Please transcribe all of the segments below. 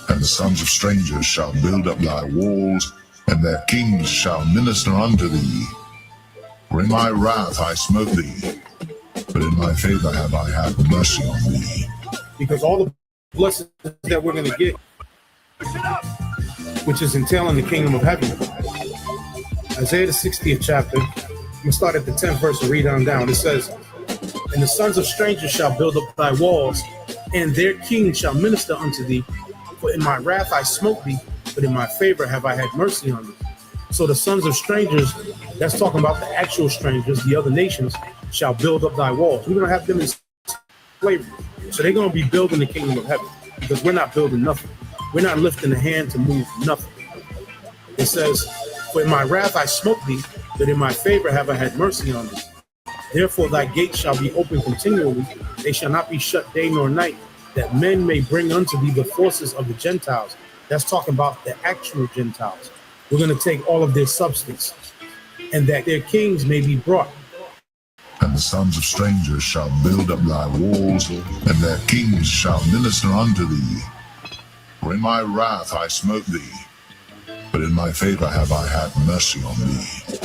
And the sons of strangers shall build up thy walls, and their kings shall minister unto thee. For in my wrath I smote thee, but in my favor have I had mercy on thee. Because all the blessings that we're going to get, which is entailing the kingdom of heaven. Isaiah the 60th chapter, I'm going to start at the 10th verse and read on down. It says, and the sons of strangers shall build up thy walls, and their kings shall minister unto thee. For in my wrath I smote thee, but in my favor have I had mercy on thee. So the sons of strangers, that's talking about the actual strangers, the other nations, shall build up thy walls. We're going to have them in slavery. So they're going to be building the kingdom of heaven, because we're not building nothing. We're not lifting a hand to move nothing. It says, for in my wrath I smote thee, but in my favor have I had mercy on thee. Therefore thy gates shall be open continually, they shall not be shut day nor night, that men may bring unto thee the forces of the Gentiles. That's talking about the actual Gentiles. We're going to take all of their substance, and that their kings may be brought. And the sons of strangers shall build up thy walls, and their kings shall minister unto thee. For in my wrath I smote thee, but in my favor have I had mercy on thee.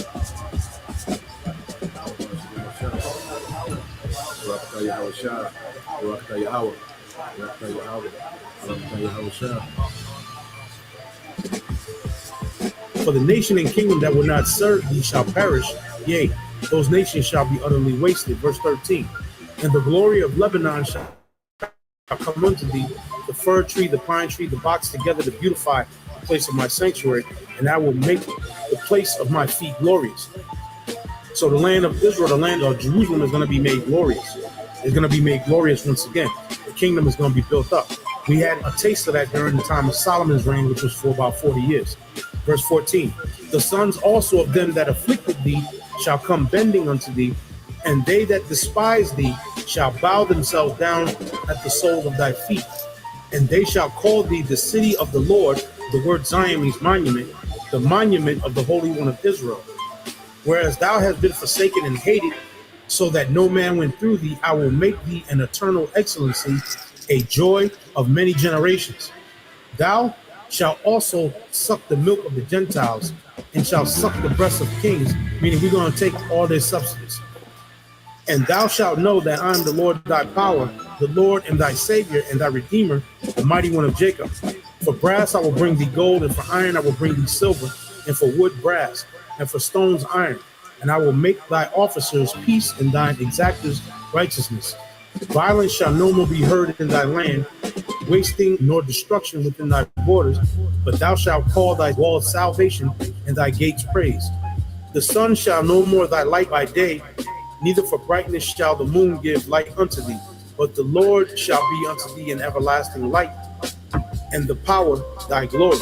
For the nation and kingdom that will not serve thee shall perish, yea, those nations shall be utterly wasted. Verse 13, and the glory of Lebanon shall come unto thee, the fir tree, the pine tree, the box together to beautify the place of my sanctuary, and I will make the place of my feet glorious. So the land of Israel, the land of Jerusalem, is going to be made glorious. It's going to be made glorious once again. The kingdom is going to be built up. We had a taste of that during the time of Solomon's reign, which was for about 40 years. Verse 14, the sons also of them that afflicted thee shall come bending unto thee, and they that despise thee shall bow themselves down at the soles of thy feet. And they shall call thee the city of the Lord. The word Zion means monument, the monument of the Holy One of Israel. Whereas thou hast been forsaken and hated, so that no man went through thee, I will make thee an eternal excellency, a joy of many generations. Thou shalt also suck the milk of the Gentiles, and shall suck the breasts of kings, meaning we're going to take all their substance. And thou shalt know that I am the Lord thy power, the Lord and thy Savior and thy Redeemer, the mighty one of Jacob. For brass I will bring thee gold, and for iron I will bring thee silver, and for wood brass, and for stones iron. And I will make thy officers peace, and thine exactors righteousness. Violence shall no more be heard in thy land, wasting nor destruction within thy borders, but thou shalt call thy walls salvation, and thy gates praise. The sun shall no more thy light by day, neither for brightness shall the moon give light unto thee, but the Lord shall be unto thee an everlasting light, and the power thy glory.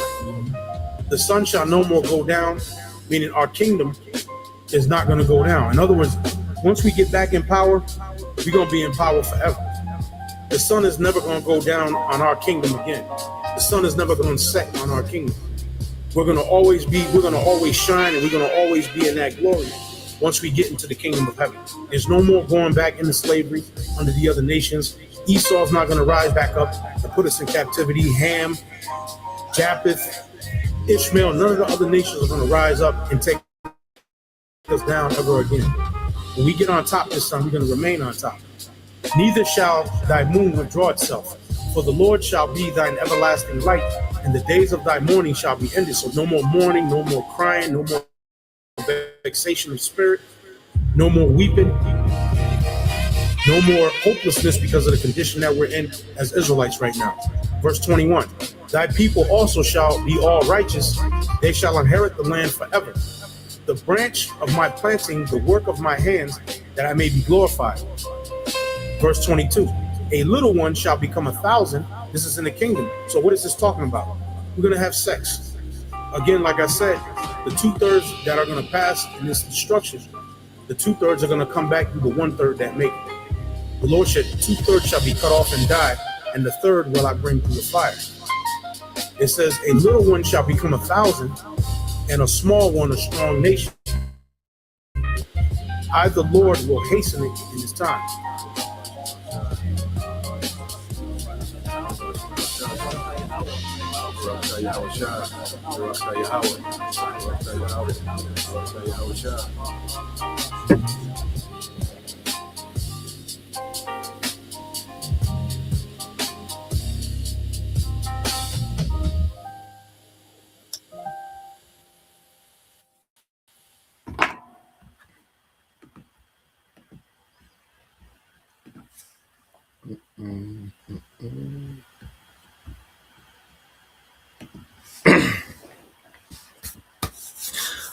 The sun shall no more go down, meaning our kingdom is not going to go down. In other words, once we get back in power, we're going to be in power forever. The sun is never going to go down on our kingdom again. The sun is never going to set on our kingdom. We're going to always shine, and we're going to always be in that glory once we get into the kingdom of heaven. There's no more going back into slavery under the other nations. Esau's not going to rise back up and put us in captivity. Ham, Japheth, Ishmael, none of the other nations are going to rise up and take us down ever again. When we get on top this time, we're going to remain on top. Neither shall thy moon withdraw itself, for the Lord shall be thine everlasting light, and the days of thy mourning shall be ended. So no more mourning, no more crying, no more vexation of spirit, no more weeping, no more hopelessness because of the condition that we're in as Israelites right now. Verse 21, thy people also shall be all righteous, they shall inherit the land forever. The branch of my planting, the work of my hands, that I may be glorified. Verse 22, a little one shall become 1,000. This is in the kingdom. So what is this talking about? We're going to have sex. Again, like I said, The 2/3 that are going to pass in this destruction, the 2/3 are going to come back through the 1/3 that make it. The Lord said, 2/3 shall be cut off and die, and the third will I bring through the fire. It says, a little one shall become 1,000, and a small one a strong nation. I, the Lord, will hasten it in his time.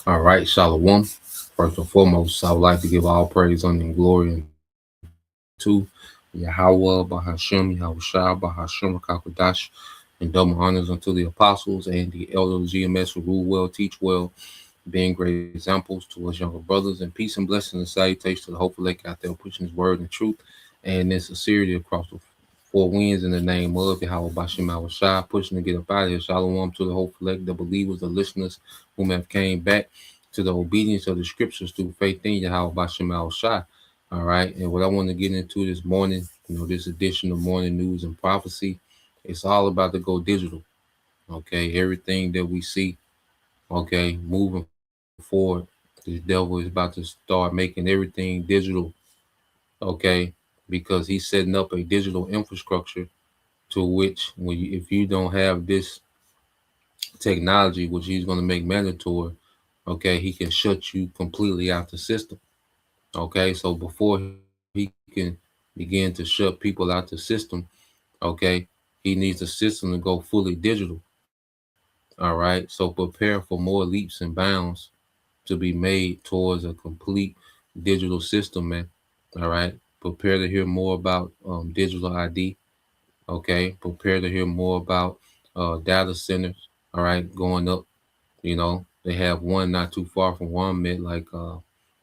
All right, Shalom. First and foremost, I would like to give all praise, honor, and glory to Yahweh, Bahashem, Yahushua, Bahashem, Kakodash, and double honors unto the apostles and the elders of GMS who rule well, teach well, being great examples to us younger brothers, and peace and blessings and salutations to the hopeful elect out there pushing his word and truth and in sincerity across the four winds in the name of Yahweh Bashim Yahushua, pushing to get up out of here. Shalom to the hopeful elect, the believers, the listeners whom have came back to the obedience of the scriptures through faith in Yahweh Bashim Yahushua. All right, and what I want to get into this morning, this edition of Morning News and Prophecy, it's all about to go digital. Okay, everything that we see, okay, moving forward, the devil is about to start making everything digital. Okay, because he's setting up a digital infrastructure to which, if you don't have this technology, which he's going to make mandatory, okay, he can shut you completely out the system. Okay, so before he can begin to shut people out the system, okay, he needs the system to go fully digital. All right, so prepare for more leaps and bounds to be made towards a complete digital system, man. All right, prepare to hear more about digital ID. Okay, prepare to hear more about data centers. All right, going up. They have one not too far from where I'm at, like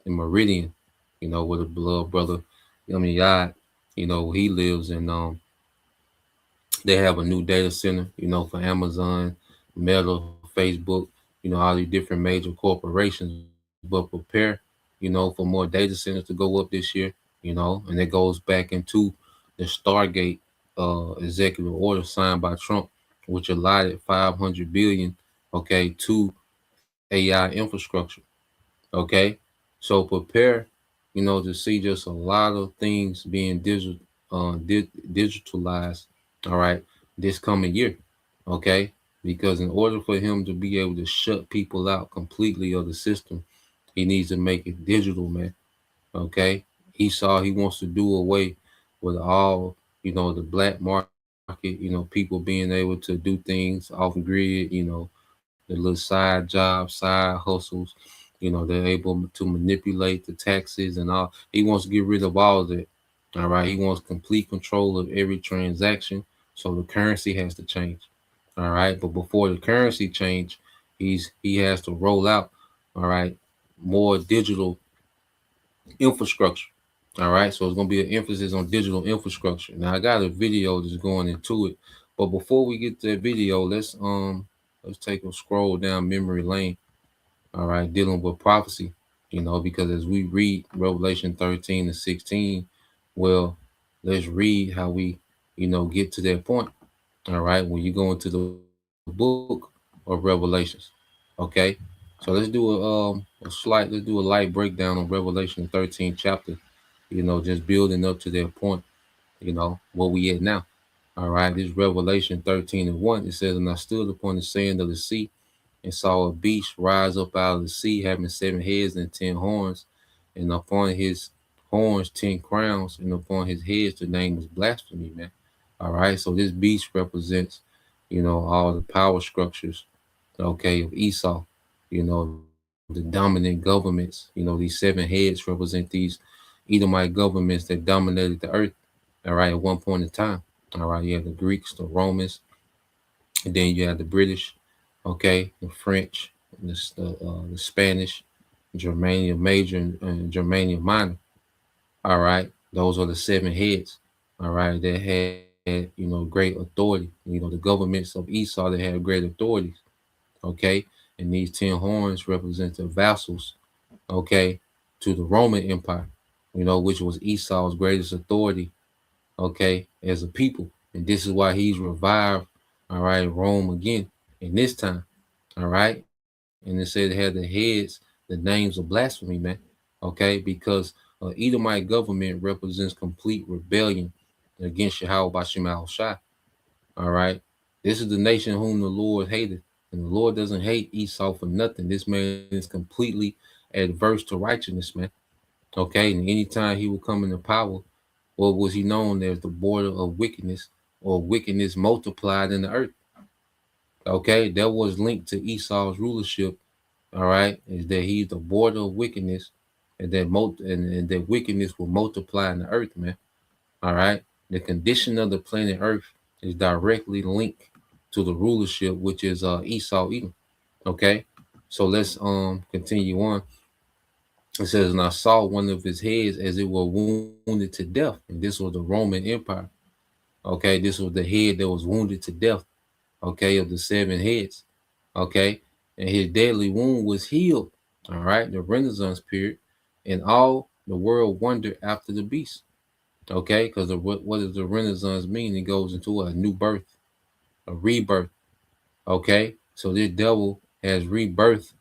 in Meridian. With a beloved brother, Yad, he lives in. They have a new data center, for Amazon, Meta, Facebook, all these different major corporations. But prepare, for more data centers to go up this year, and it goes back into the Stargate executive order signed by Trump, which allotted $500 billion, okay, to AI infrastructure. Okay, so prepare, to see just a lot of things being digitalized. All right, this coming year. Okay, because in order for him to be able to shut people out completely of the system, he needs to make it digital, man. Okay, he wants to do away with all, the black market, people being able to do things off grid, the little side jobs, side hustles, they're able to manipulate the taxes and all. He wants to get rid of all of that. All right. He wants complete control of every transaction. So the currency has to change. All right. But before the currency change, he has to roll out, all right, more digital infrastructure. All right. So it's going to be an emphasis on digital infrastructure. Now I got a video that's going into it. But before we get to that video, let's take a scroll down memory lane. All right, dealing with prophecy, because as we read Revelation 13 and 16, well, let's read how we, get to that point. All right, when you go into the book of Revelations. Okay, so let's do a light breakdown on Revelation 13 chapter, just building up to that point, where we at now. All right, this Revelation 13 and 1, it says, and I stood upon the sand of the sea and saw a beast rise up out of the sea, having 7 heads and 10 horns, and upon his horns 10 crowns, and upon his heads the name was blasphemy, man. All right, so this beast represents, all the power structures, okay, of Esau, the dominant governments, these 7 heads represent these Edomite governments that dominated the earth, all right, at one point in time. All right, you have the Greeks, the Romans, and then you have the British, okay, the French, the Spanish, Germania Major, and Germania Minor. All right, those are the 7 heads. All right, that had great authority. The governments of Esau, they had great authorities. Okay, and these 10 horns represent the vassals. Okay, to the Roman Empire. Which was Esau's greatest authority. Okay, as a people, and this is why he's revived. All right, Rome again in this time. All right, and it said it had the heads, the names of blasphemy, man. Okay, because Edomite government represents complete rebellion against Yahweh Bashim Shai. All right, this is the nation whom the Lord hated, and the Lord doesn't hate Esau for nothing. This man is completely adverse to righteousness, man. Okay, and anytime he will come into power, what was he known as? The border of wickedness, or wickedness multiplied in the earth. Okay, that was linked to Esau's rulership. All right, is that he's the border of wickedness, and and that wickedness will multiply in the earth, man. All right, the condition of the planet Earth is directly linked to the rulership, which is Esau Edom. Okay, so let's continue on. It says, and I saw one of his heads as it were wounded to death, and this was the Roman Empire. Okay, this was the head that was wounded to death. Okay, of the 7 heads. Okay, and his deadly wound was healed. All right, the Renaissance period, and all the world wondered after the beast. Okay, because what does the Renaissance mean? It goes into a new birth, a rebirth. Okay, so this devil has rebirthed.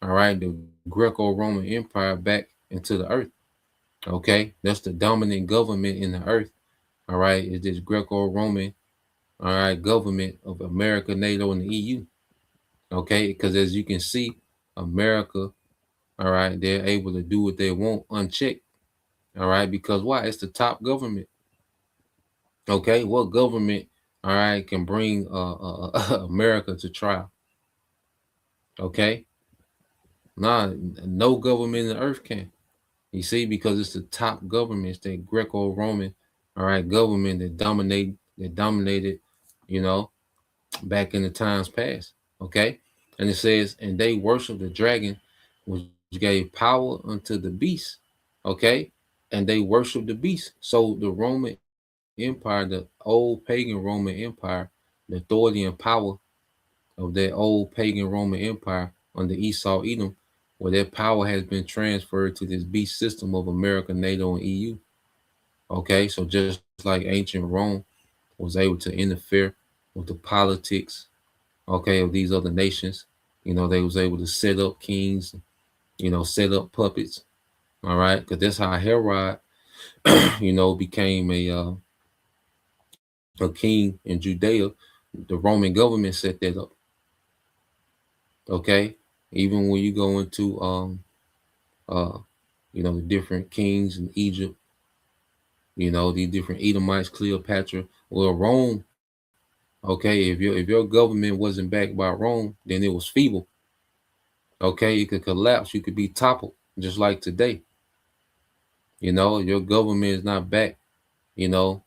All right, the Greco-Roman Empire back into the earth. Okay, that's the dominant government in the earth. All right, is this Greco-Roman, all right, government of America, NATO, and the EU. Okay, because as you can see, America, all right, they're able to do what they want unchecked. All right, because why? It's the top government. Okay, what government, all right, can bring America to trial? Okay, nah, no government in the earth can. You see, because it's the top government, it's that Greco-Roman, all right, government that dominated, you know, back in the times past. Okay, and it says, and they worship the dragon, which gave power unto the beast. Okay, and they worship the beast. So the Roman Empire, the old pagan Roman Empire, the authority and power of that old pagan Roman Empire under Esau Edom, where their power has been transferred to this beast system of America, NATO, and EU. Okay, so just like ancient Rome was able to interfere with the politics, okay, of these other nations, they was able to set up kings, set up puppets. All right, because that's how Herod, became a king in Judea. The Roman government set that up. Okay, even when you go into uh the different kings in Egypt, these different Edomites, Cleopatra. Well, Rome, okay, if your government wasn't backed by Rome, then it was feeble. Okay, you could collapse, you could be toppled, just like today. Your government is not backed, you know,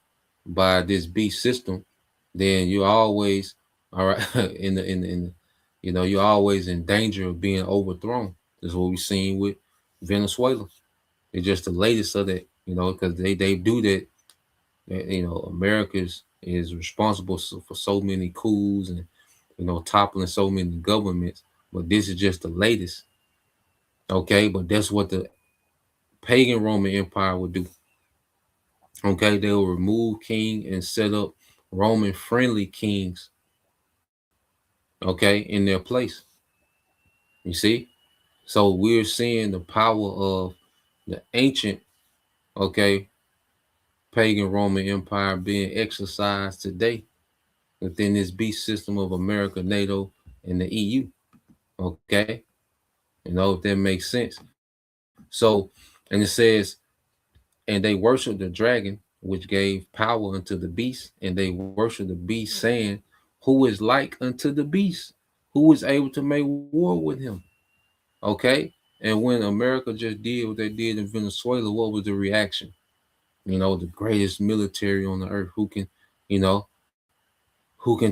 by this beast system, then you're always all right in the you're always in danger of being overthrown. That's what we've seen with Venezuela. It's just the latest of that, because they do that. America is responsible for so many coups and toppling so many governments. But this is just the latest. Okay, but that's what the pagan Roman Empire would do. Okay, they will remove king and set up Roman friendly kings. Okay, in their place. You see, so we're seeing the power of the ancient, okay, pagan Roman Empire being exercised today within this beast system of America, NATO, and the EU. Okay, if that makes sense. So, and it says, and they worship the dragon, which gave power unto the beast, and they worship the beast, saying, who is like unto the beast? Who is able to make war with him? Okay. And when America just did what they did in Venezuela, what was the reaction? The greatest military on the earth, who can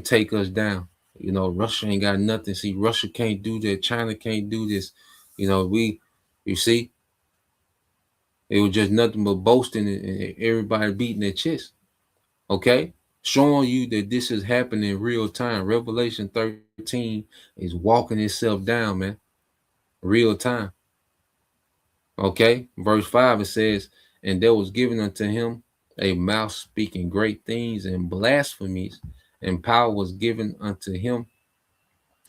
take us down? You know, Russia ain't got nothing. See, Russia can't do that. China can't do this. You know, you see, it was just nothing but boasting and everybody beating their chest. Okay, showing you that this is happening in real time. Revelation 13 is walking itself down, man, real time. Okay, verse 5 it says, and there was given unto him a mouth speaking great things and blasphemies, and power was given unto him,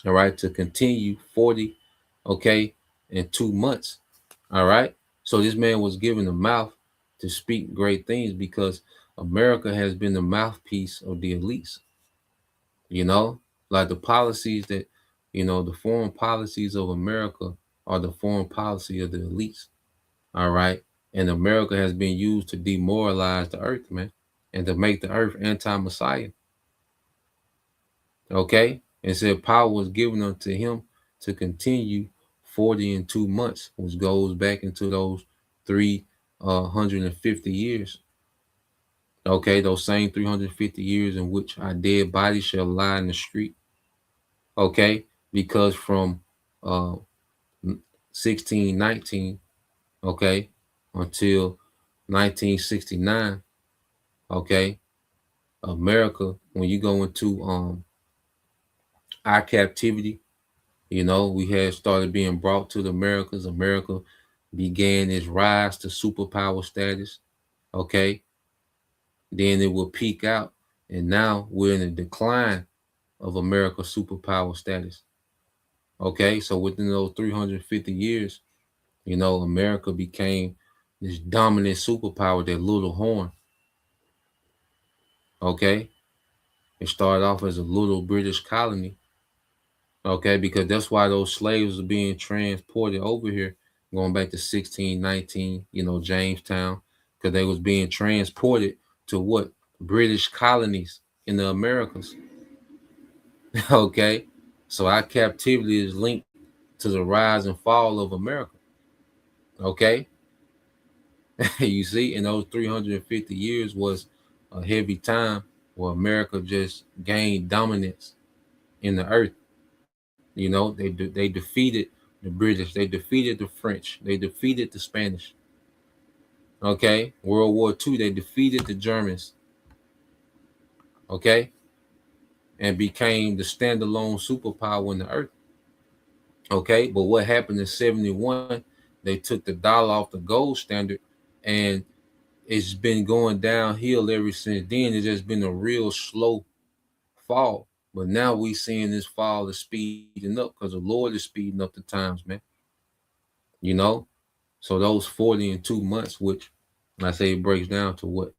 all right, to continue 40, okay, and 2 months. All right. So this man was given a mouth to speak great things because America has been the mouthpiece of the elites. You know, like the policies that, you know, the foreign policies of America are the foreign policy of the elites. All right. And America has been used to demoralize the earth, man, and to make the earth anti-Messiah. Okay. And said power was given unto him to continue 40 and 2 months, which goes back into those 350 years. Okay, those same 350 years in which our dead bodies shall lie in the street. Okay, because from 1619, okay, until 1969, okay, America, when you go into our captivity, you know, we had started being brought to the Americas. America began its rise to superpower status. Okay, then it will peak out, and now we're in a decline of America's superpower status. Okay, so within those 350 years, you know, America became this dominant superpower, that little horn. Okay, it started off as a little British colony. Okay, because that's why those slaves are being transported over here, going back to 1619, you know, Jamestown, because they was being transported to what? British colonies in the Americas. Okay, so our captivity is linked to the rise and fall of America. Okay, you see, in those 350 years was a heavy time where America just gained dominance in the earth. You know, they defeated the British, they defeated the French, they defeated the Spanish. Okay, World War II, they defeated the Germans. Okay, and became the standalone superpower in the earth. Okay, but what happened in 71? They took the dollar off the gold standard, and it's been going downhill ever since then. It's just been a real slow fall. But now we seeing this fall is speeding up because the Lord is speeding up the times, man. You know, so those 40 and 2 months, which I say it breaks down to what,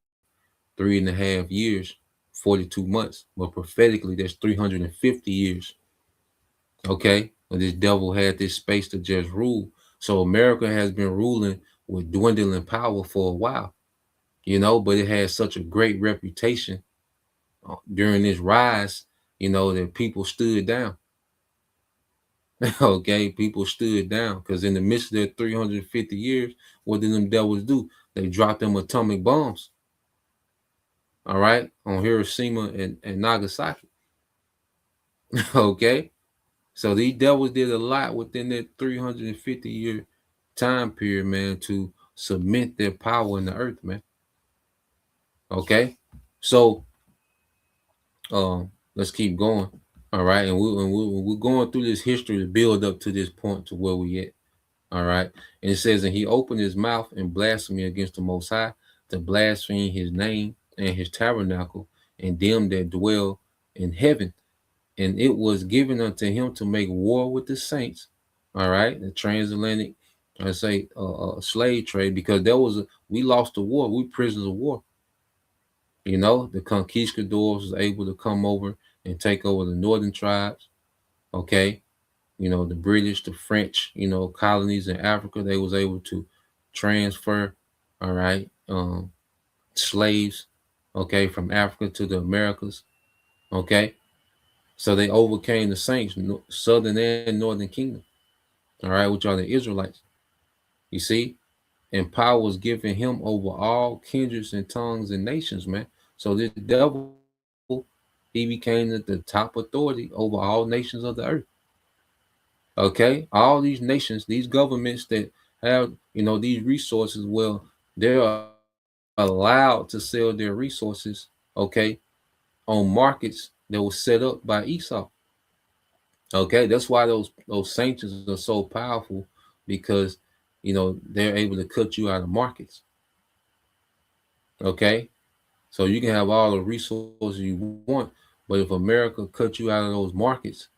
3.5 years, 42 months, but prophetically that's 350 years. Okay, and this devil had this space to just rule. So America has been ruling with dwindling power for a while, you know, but it has such a great reputation during this rise, you know, that people stood down. Okay, people stood down because in the midst of their 350 years, what did them devils do? They dropped them atomic bombs, all right, on Hiroshima and Nagasaki. Okay, so these devils did a lot within that 350-year time period, man, to cement their power in the earth, man. Okay, so let's keep going. All right, and we're going through this history to build up to this point to where we at. All right, and it says, and he opened his mouth in blasphemy against the Most High, to blaspheme his name and his tabernacle and them that dwell in heaven. And it was given unto him to make war with the saints. All right, the transatlantic, I say, slave trade, because we lost the war. We prisoners of war. You know, the conquistadors was able to come over and take over the northern tribes. Okay, you know, the British, the French, you know, colonies in Africa, they was able to transfer, all right, slaves, okay, from Africa to the Americas. Okay, so they overcame the saints, southern and northern kingdom, all right, which are the Israelites. You see, and power was given him over all kindreds and tongues and nations, man. So this devil, he became the top authority over all nations of the earth. Okay, all these nations, these governments that have, these resources, well, they're allowed to sell their resources, okay, on markets that was set up by Esau. Okay, that's why those sanctions are so powerful, because they're able to cut you out of markets. Okay, so you can have all the resources you want, but if America cut you out of those markets,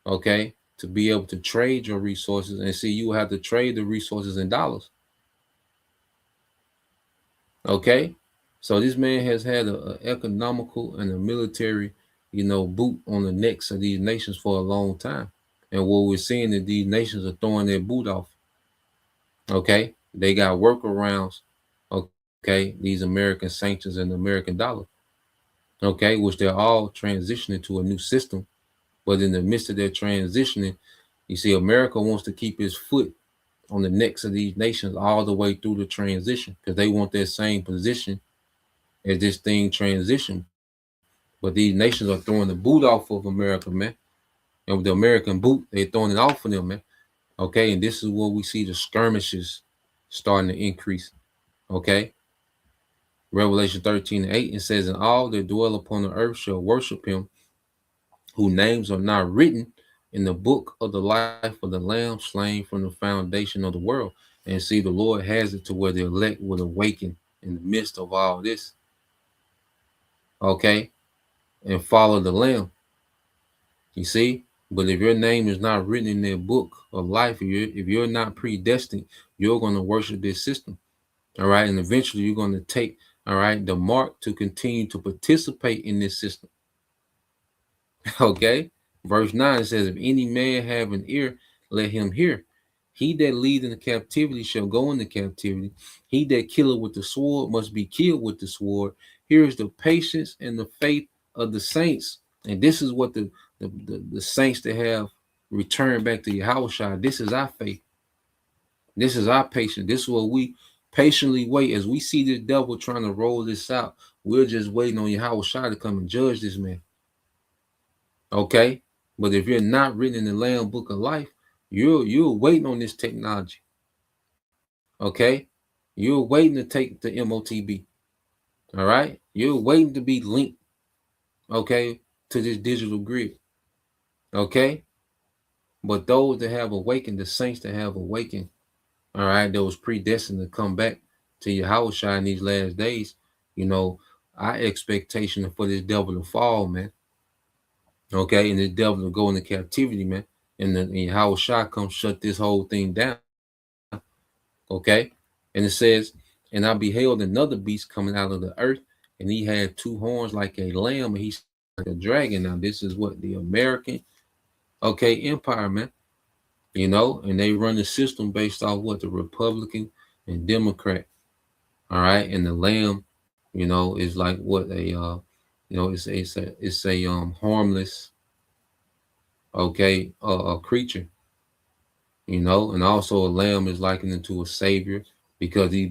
okay, to be able to trade your resources, and see, you have to trade the resources in dollars. Okay, so this man has had a economical and a military, boot on the necks of these nations for a long time. And what we're seeing is these nations are throwing their boot off. Okay, they got workarounds. Okay, these American sanctions and the American dollar. Okay, which they're all transitioning to a new system. But in the midst of their transitioning, you see, America wants to keep its foot on the necks of these nations all the way through the transition, because they want that same position as this thing transition. But these nations are throwing the boot off of America, man. And with the American boot, they're throwing it off of them, man. Okay, and this is where we see the skirmishes starting to increase. Okay. Revelation 13:8, it says, and all that dwell upon the earth shall worship him, whose names are not written in the book of the life of the Lamb slain from the foundation of the world. And see, the Lord has it to where the elect will awaken in the midst of all this. Okay, and follow the Lamb. You see, but if your name is not written in their book of life, if you're not predestined, you're going to worship this system. All right, and eventually you're going to take, all right, the mark to continue to participate in this system. Okay, verse 9 says, if any man have an ear, let him hear. He that lead into captivity shall go into captivity. He that killeth with the sword must be killed with the sword. Here is the patience and the faith of the saints. And this is what the saints that have returned back to Yahushua, this is our faith. This is our patience. This is what we patiently wait as we see this devil trying to roll this out. We're just waiting on Yahushua to come and judge this man. Okay, but if you're not written in the Lamb book of life, you're waiting on this technology. Okay, you're waiting to take the MOTB. All right, you're waiting to be linked, okay, to this digital grid. Okay, but those that have awakened, the saints that have awakened, all right, that was predestined to come back to Yahushua in these last days, our expectation for this devil to fall, man. Okay, and the devil to go into captivity, man. And Yahushua come shut this whole thing down. Okay, and it says, and I beheld another beast coming out of the earth, and he had two horns like a lamb, and he's like a dragon. Now, this is what the American, okay, empire, man. And they run the system based off what the Republican and Democrat. All right, and the lamb, is like what a it's a harmless, okay, a creature, and also a lamb is likened into a savior, because these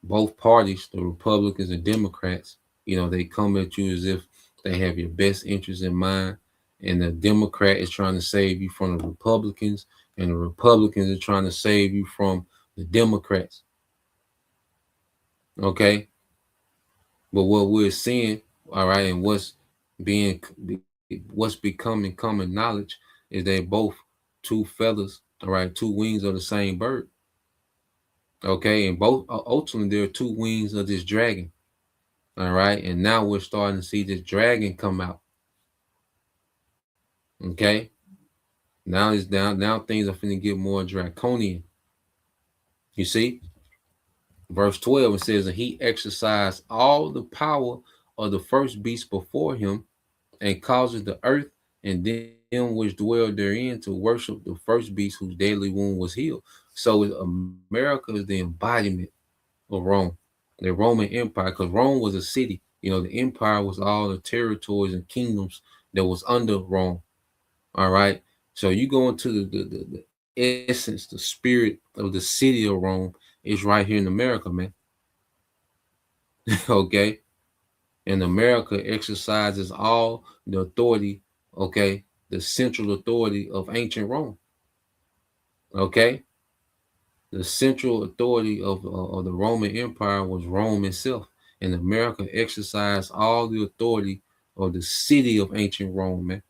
both parties, the Republicans and Democrats, they come at you as if they have your best interest in mind, and the Democrat is trying to save you from the Republicans, and the Republicans are trying to save you from the Democrats. Okay, but what we're seeing, all right, and what's becoming common knowledge is they both two feathers, all right, two wings of the same bird. Okay, and both ultimately there are two wings of this dragon. All right, and now we're starting to see this dragon come out. Okay, now it's down. Now things are finna get more draconian. You see, verse 12, it says, and he exercised all the power of the first beast before him, and causes the earth and them which dwell therein to worship the first beast whose deadly wound was healed. So America is the embodiment of Rome, the Roman Empire, because Rome was a city. The empire was all the territories and kingdoms that was under Rome. All right. So you go into the essence, the spirit of the city of Rome is right here in America, man. Okay. And America exercises all the authority, okay, the central authority of ancient Rome. Okay, the central authority of the Roman Empire was Rome itself, and America exercised all the authority of the city of ancient Rome, man.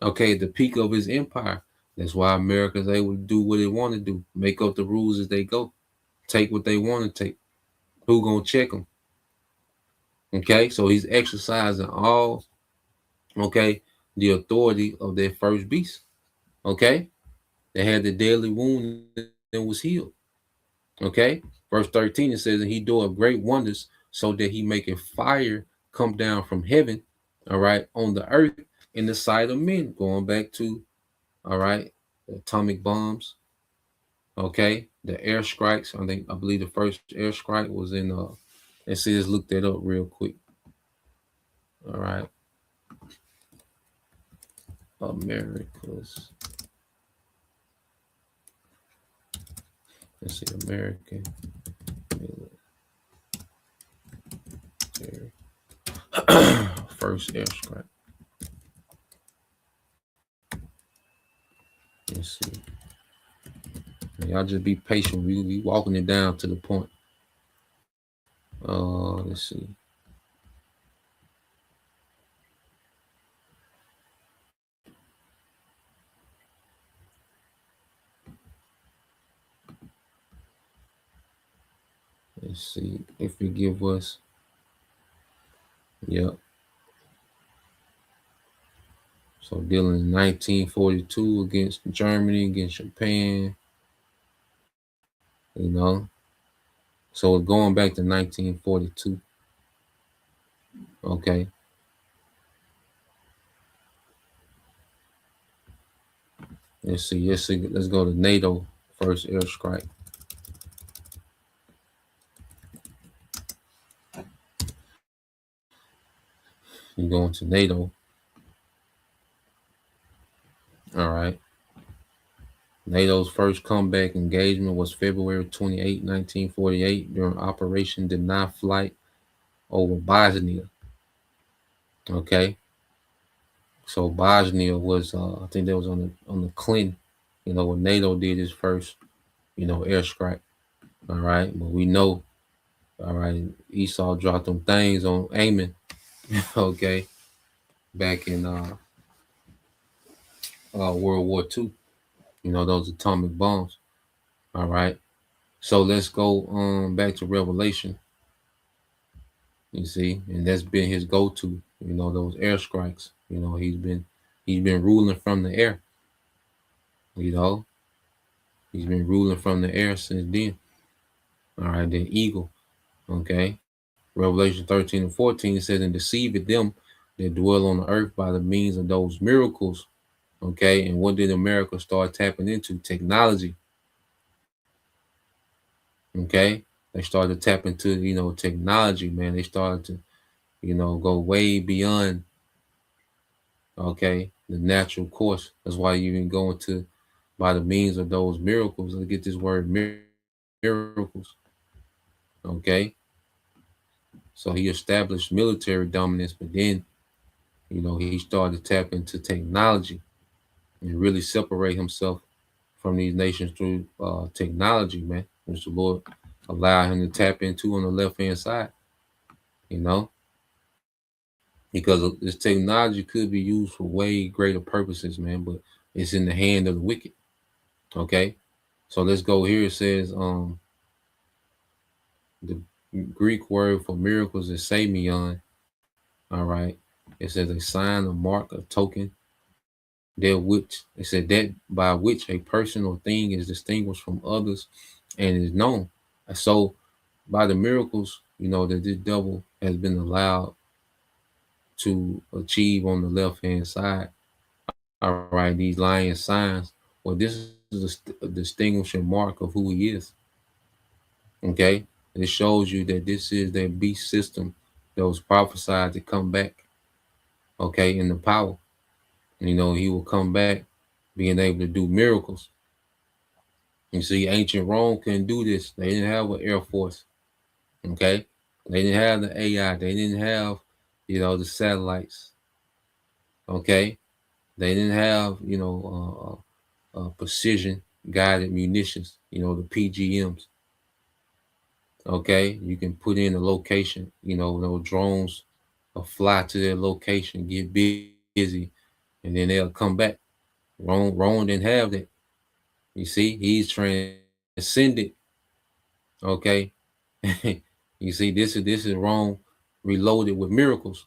Okay, the peak of his empire. That's why America is able to do what they want to do, make up the rules as they go, take what they want to take. Who gonna check them? Okay, so he's exercising all, okay, the authority of their first beast. Okay, they had the deadly wound and was healed. Okay, verse 13 it says, and he doeth great wonders, so that he maketh fire come down from heaven, all right, on the earth in the sight of men. Going back to, all right, the atomic bombs. Okay, the air strikes. I believe the first air strike was in let's see, let's look that up real quick. All right. Americas. Let's see, American military. First air strike. Let's see. Y'all just be patient. We be walking it down to the point. Let's see. Let's see if it give us. Yep. So dealing in 1942 against Germany, against Japan. You know. So going back to 1942. Okay. Let's see. Let's go to NATO first air strike. You going to NATO. All right. NATO's first comeback engagement was February 28, 1948, during Operation Deny Flight over Bosnia. Okay. So Bosnia was, I think that was on the Clinton, you know, when NATO did his first, you know, airstrike. All right. But we know, all right, Esau dropped them things on Amen. Okay. Back in World War II, you know, those atomic bombs. All right. So let's go back to Revelation. You see, and that's been his go-to, you know, those air strikes. You know, he's been ruling from the air. You know, he's been ruling from the air since then. All right, the eagle. Okay. Revelation 13 and 14 says, and deceived them that dwell on the earth by the means of those miracles. Okay. And what did America start tapping into? Technology. Okay. They started to tap into, you know, technology, man. They started to, you know, go way beyond, okay, the natural course. That's why you even go into by the means of those miracles. Let's get this word miracles. Okay. So he established military dominance, but then, you know, he started to tap into technology and really separate himself from these nations through technology, man, which the Lord allowed him to tap into on the left-hand side, you know, because this technology could be used for way greater purposes, man, but it's in the hand of the wicked. Okay. So let's go here. It says the Greek word for miracles is semeion. All right. It says a sign, a mark, a token, that by which a person or thing is distinguished from others and is known. So by the miracles, you know, that this devil has been allowed to achieve on the left hand side. All right, these lying signs. Well, this is a distinguishing mark of who he is. Okay, it shows you that this is that beast system that was prophesied to come back. Okay, in the power, you know, he will come back, being able to do miracles. You see, ancient Rome couldn't do this; they didn't have an air force. Okay, They didn't have the AI. They didn't have, the satellites. Okay, they didn't have, precision guided munitions. The PGMs. Okay, you can put in a location. Those drones will fly to their location, get busy, and then they'll come back. Rome didn't have that. You see, he's transcended. Okay, you see, this is Rome reloaded with miracles.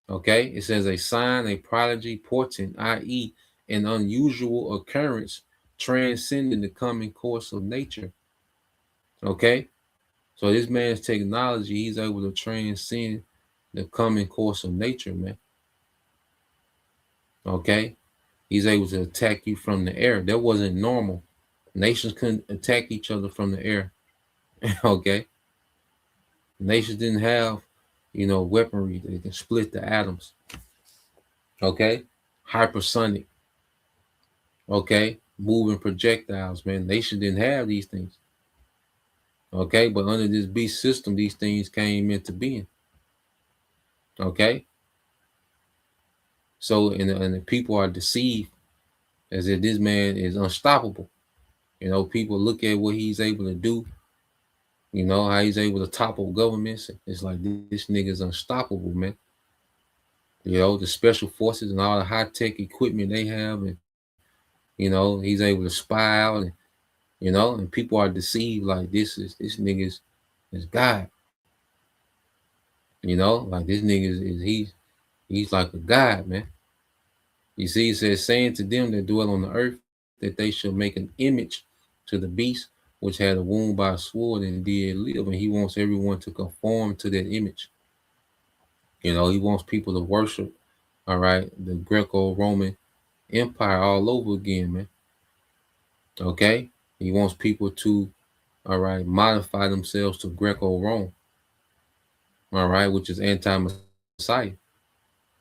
Okay, it says a sign, a prodigy, portent, i.e., an unusual occurrence transcending the coming course of nature. Okay, so this man's technology, he's able to transcend the coming course of nature, man. Okay, he's able to attack you from the air. That wasn't normal. Nations couldn't attack each other from the air. Okay, nations didn't have, weaponry that can split the atoms. Okay, hypersonic. Okay, moving projectiles, man. Nations didn't have these things. Okay, but under this beast system, these things came into being. Okay, so and the people are deceived as if this man is unstoppable. People look at what he's able to do. How he's able to topple governments. It's like this nigga's unstoppable, man. The special forces and all the high tech equipment they have, and he's able to spy out, and people are deceived like this nigga's is God. Like this nigga he's like a god, man. You see, it says, saying to them that dwell on the earth that they shall make an image to the beast which had a wound by a sword and did live. And he wants everyone to conform to that image. He wants people to worship, all right, the Greco-Roman Empire all over again, man. Okay? He wants people to, all right, modify themselves to Greco-Rome, all right, which is anti-Messiah.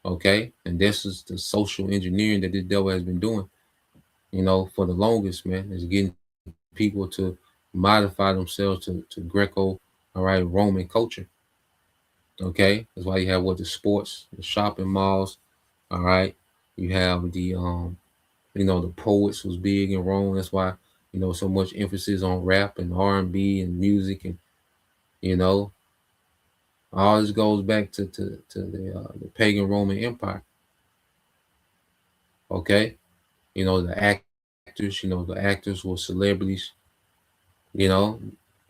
Okay? And this is the social engineering that this devil has been doing, for the longest, man, is getting people to modify themselves to Greco, all right, Roman culture. Okay? That's why you have the sports, the shopping malls, all right? You have the the poets was big in Rome. That's why, so much emphasis on rap and R&B and music, and all this goes back to the pagan Roman Empire. Okay, the actors, the actors were celebrities.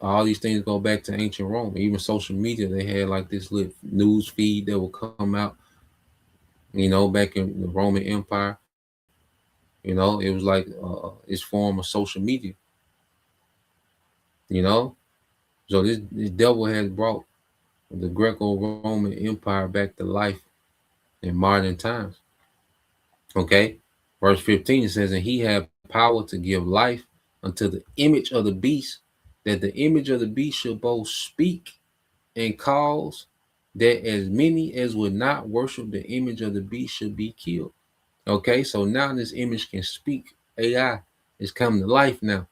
All these things go back to ancient Rome. Even social media, they had like this little news feed that would come out. Back in the Roman Empire, it was like its form of social media. So this devil has brought the Greco-Roman Empire back to life in modern times. Okay, verse 15 it says, and he had power to give life unto the image of the beast, that the image of the beast should both speak and cause that as many as would not worship the image of the beast should be killed. Okay, so now this image can speak. AI is coming to life now.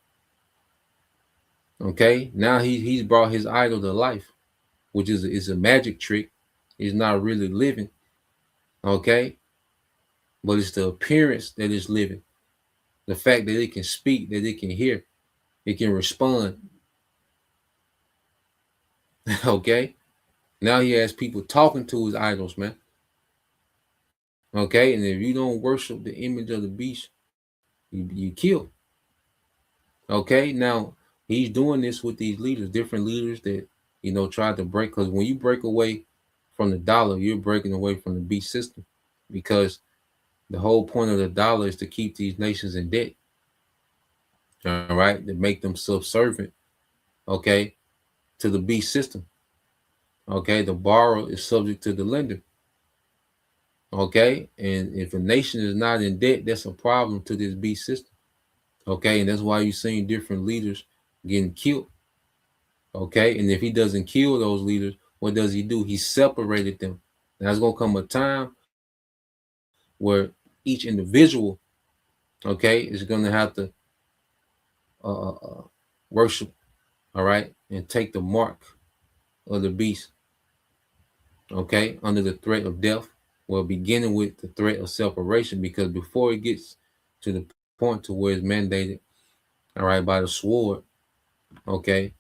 Okay, now he's brought his idol to life, which is a magic trick. He's not really living. Okay, but it's the appearance that is living. The fact that it can speak, that it can hear, it can respond. Okay, now he has people talking to his idols, man. Okay, and if you don't worship the image of the beast, you kill. Okay, now he's doing this with these leaders, different leaders that try to break. Because when you break away from the dollar, you're breaking away from the beast system, because the whole point of the dollar is to keep these nations in debt. All right, to make them subservient, okay, to the beast system. Okay, the borrower is subject to the lender. Okay, and if a nation is not in debt, that's a problem to this beast system. Okay, and that's why you're seeing different leaders getting killed. Okay, and if he doesn't kill those leaders, what does he do? He separated them. Now there's gonna come a time where each individual, okay, is gonna have to worship, all right, and take the mark of the beast, okay, under the threat of death. Well, beginning with the threat of separation, because before it gets to the point to where it's mandated, all right, by the sword, okay,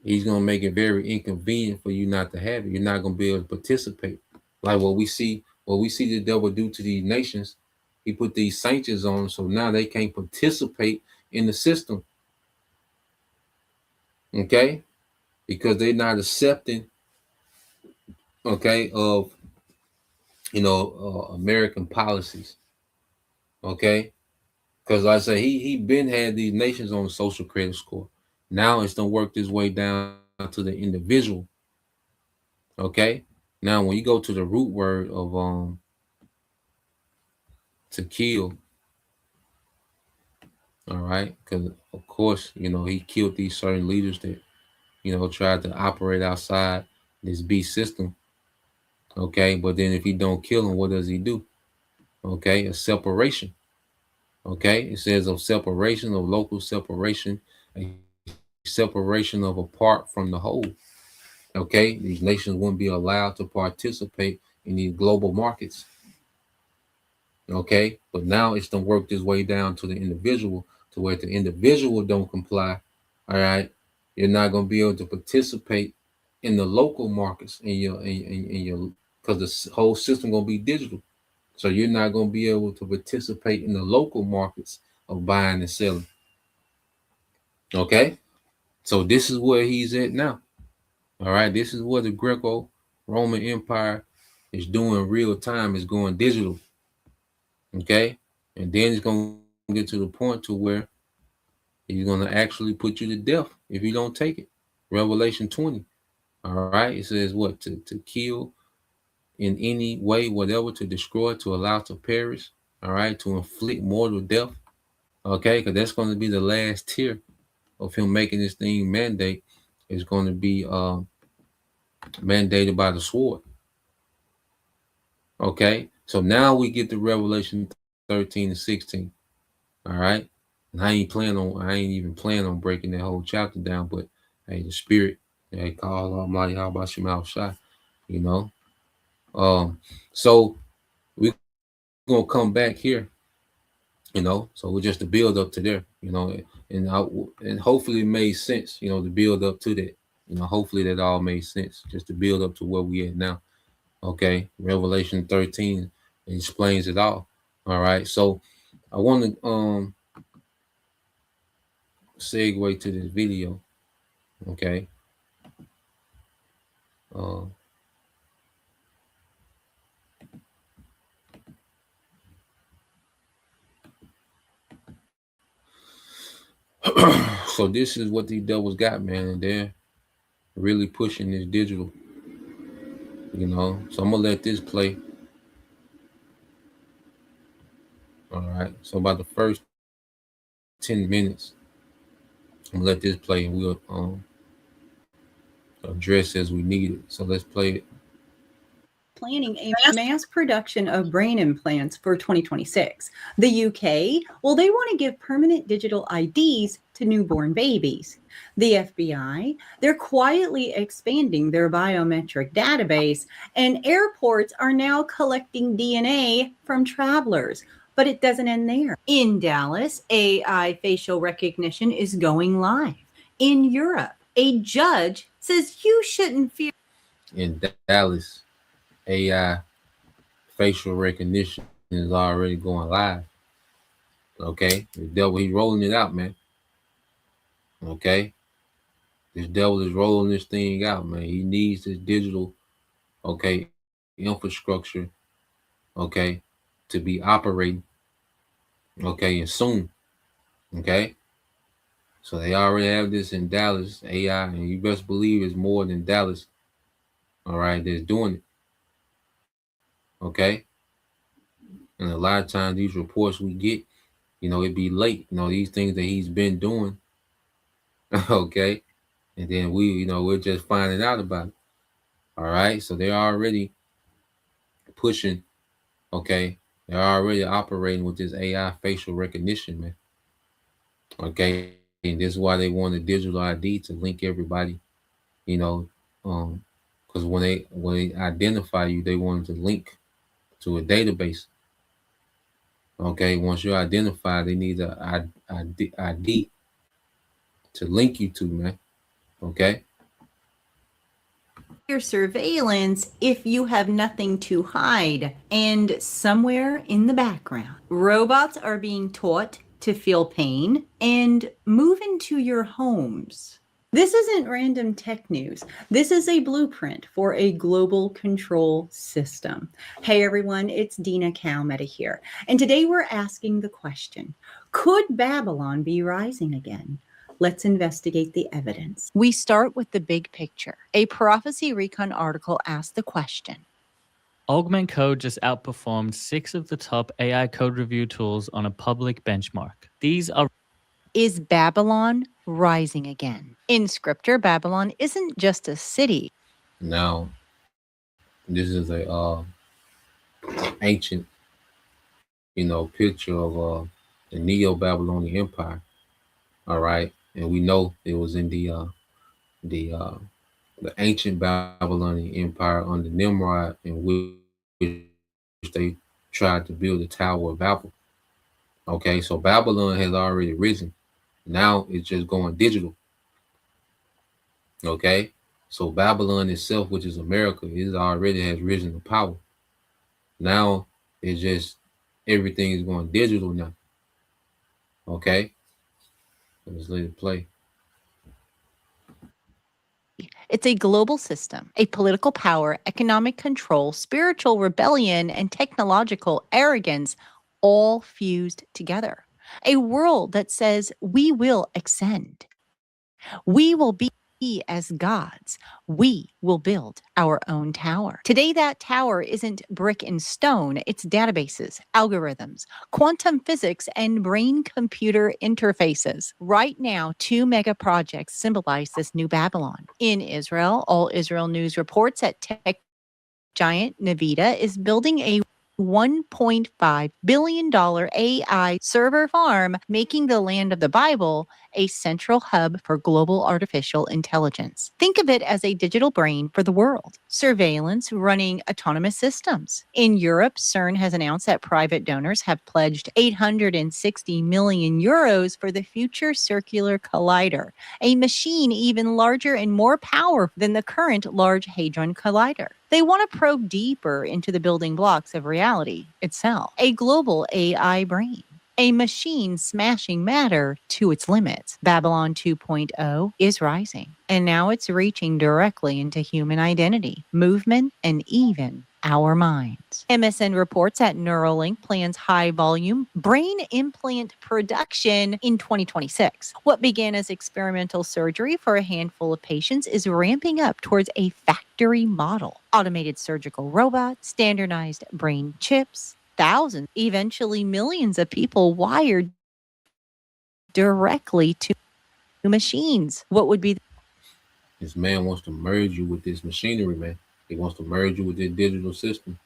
he's gonna make it very inconvenient for you not to have it. You're not gonna be able to participate. Like what we see the devil do to these nations, he put these sanctions on them, so now they can't participate in the system, okay, because they're not accepting, okay, of American policies, okay, because like I say he been had these nations on the social credit score. Now it's gonna work this way down to the individual, okay. Now when you go to the root word of to kill, all right, because of course he killed these certain leaders that tried to operate outside this beast system, okay. But then if he don't kill them, what does he do? Okay, a separation. Okay, it says of separation, of local separation, a separation of apart from the whole. Okay, these nations wouldn't be allowed to participate in these global markets. Okay, but now it's gonna work this way down to the individual, to where if the individual don't comply, all right, you're not gonna be able to participate in the local markets in your because the whole system gonna be digital. So you're not gonna be able to participate in the local markets of buying and selling. Okay, so this is where he's at now. All right, this is where the Greco-Roman Empire is doing real time, is going digital. Okay, and then it's gonna get to the point to where he's gonna actually put you to death if you don't take it. Revelation 20. All right, it says what? To kill in any way, whatever, to destroy, to allow to perish. All right, to inflict mortal death. Okay, because that's going to be the last tier of him making this thing mandate. Is going to be mandated by the sword. Okay, so now we get to Revelation 13 and 16. All right, and I ain't even planning on breaking that whole chapter down, but hey, the spirit, hey, call Almighty, how about your mouth shot, so we're gonna come back here, so we're just to build up to there, and hopefully it made sense, to build up to that, hopefully that all made sense, just to build up to where we at now. Okay, Revelation 13 explains it all. All right, so I want to segue to this video. Okay, so this is what these devils got, man, and they're really pushing this digital, so I'm gonna let this play. All right, so about the first 10 minutes, I'm gonna let this play, and we'll address as we need it. So let's play it. Planning a mass production of brain implants for 2026. The UK, well, they want to give permanent digital IDs to newborn babies. The FBI, they're quietly expanding their biometric database, and airports are now collecting DNA from travelers. But it doesn't end there. In Dallas, AI facial recognition is going live. In Europe, a judge says you shouldn't fear. In Dallas, AI facial recognition is already going live. Okay, the devil, he's rolling it out, man. Okay, this devil is rolling this thing out, man. He needs this digital, okay, infrastructure, okay, to be operating, okay, and soon. Okay, so they already have this in Dallas, AI, and you best believe it's more than Dallas, all right, that's doing it. Okay, and a lot of times these reports we get, it'd be late, these things that he's been doing. Okay, and then we're just finding out about it. All right, so they're already pushing. Okay, they're already operating with this AI facial recognition, man. Okay, and this is why they want a digital ID to link everybody, you know, because when they identify you, they wanted to link to a database. Okay, once you're identified, they need a ID to link you to, man. Okay. Your surveillance if you have nothing to hide. And somewhere in the background, robots are being taught to feel pain and move into your homes. This isn't random tech news. This is a blueprint for a global control system. Hey everyone, it's Dina Calmetta here. And today we're asking the question, could Babylon be rising again? Let's investigate the evidence. We start with the big picture. A Prophecy Recon article asked the question, Augment Code just outperformed 6 of the top AI code review tools on a public benchmark. These are is Babylon rising again? In scripture, Babylon isn't just a city. Now, this is a ancient, picture of the Neo-Babylonian Empire. All right, and we know it was in the ancient Babylonian Empire under Nimrod, in which they tried to build the Tower of Babel. Okay, so Babylon has already risen. Now it's just going digital. Okay, so Babylon itself, which is America, is already has risen to power. Now it's just everything is going digital now. Okay, let's let it play. It's a global system, a political power, economic control, spiritual rebellion, and technological arrogance all fused together. A world that says we will ascend. We will be as gods. We will build our own tower. Today, that tower isn't brick and stone, it's databases, algorithms, quantum physics, and brain computer interfaces. Right now, 2 mega projects symbolize this new Babylon. In Israel, All Israel News reports that tech giant Nvidia is building a $1.5 billion AI server farm, making the land of the Bible a central hub for global artificial intelligence. Think of it as a digital brain for the world. Surveillance running autonomous systems. In Europe, CERN has announced that private donors have pledged 860 million euros for the Future Circular Collider, a machine even larger and more powerful than the current Large Hadron Collider. They want to probe deeper into the building blocks of reality itself. A global AI brain. A machine smashing matter to its limits. Babylon 2.0 is rising, and now it's reaching directly into human identity, movement, and even our minds. MSN reports that Neuralink plans high-volume brain implant production in 2026. What began as experimental surgery for a handful of patients is ramping up towards a factory model. Automated surgical robots, standardized brain chips, thousands, eventually millions of people wired directly to machines. What would be This man wants to merge you with this machinery, man. He wants to merge you with this digital system.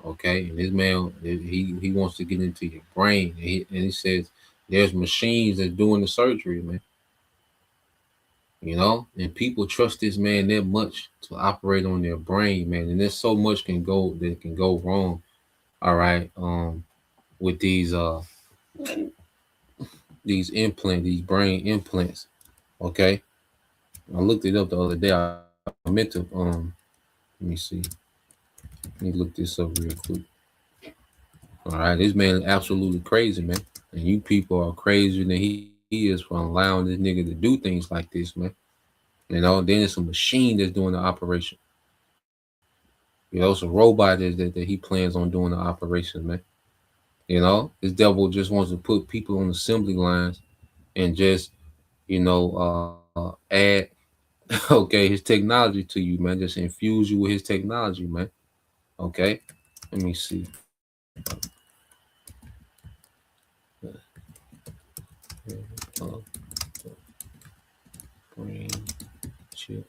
Okay, and this man, he wants to get into your brain, and he says there's machines that's doing the surgery, man. And people trust this man that much to operate on their brain, man. And there's so much can go wrong. All right, with these brain implants. Okay, I looked it up the other day. I meant to let me see. Let me look this up real quick. All right, this man is absolutely crazy, man. And you people are crazier than he is for allowing this nigga to do things like this, man. Then it's a machine that's doing the operation. It's a robot that he plans on doing the operation, man. This devil just wants to put people on assembly lines and just, add, okay, his technology to you, man. Just infuse you with his technology, man. Okay, let me see. Brain chip.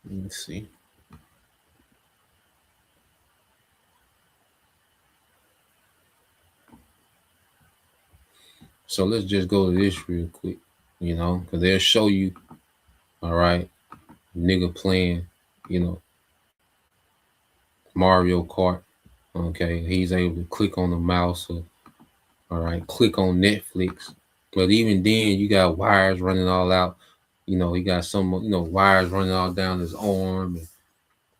Let me see. So let's just go to this real quick, you know, because they'll show you, all right, nigga playing, you know, Mario Kart. Okay, he's able to click on the mouse or, all right, click on Netflix. But even then, you got wires running all out. You know, he got some, you know, wires running all down his arm and,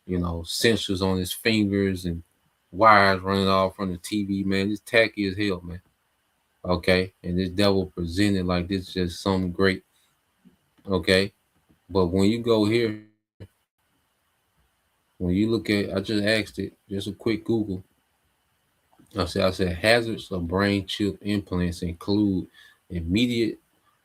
you know, sensors on his fingers and wires running all from the TV, man. It's tacky as hell, man. Okay. And this devil presented like this just something great. Okay. But when you go here, when you look at, I just asked it, just a quick Google. I said hazards of brain chip implants include immediate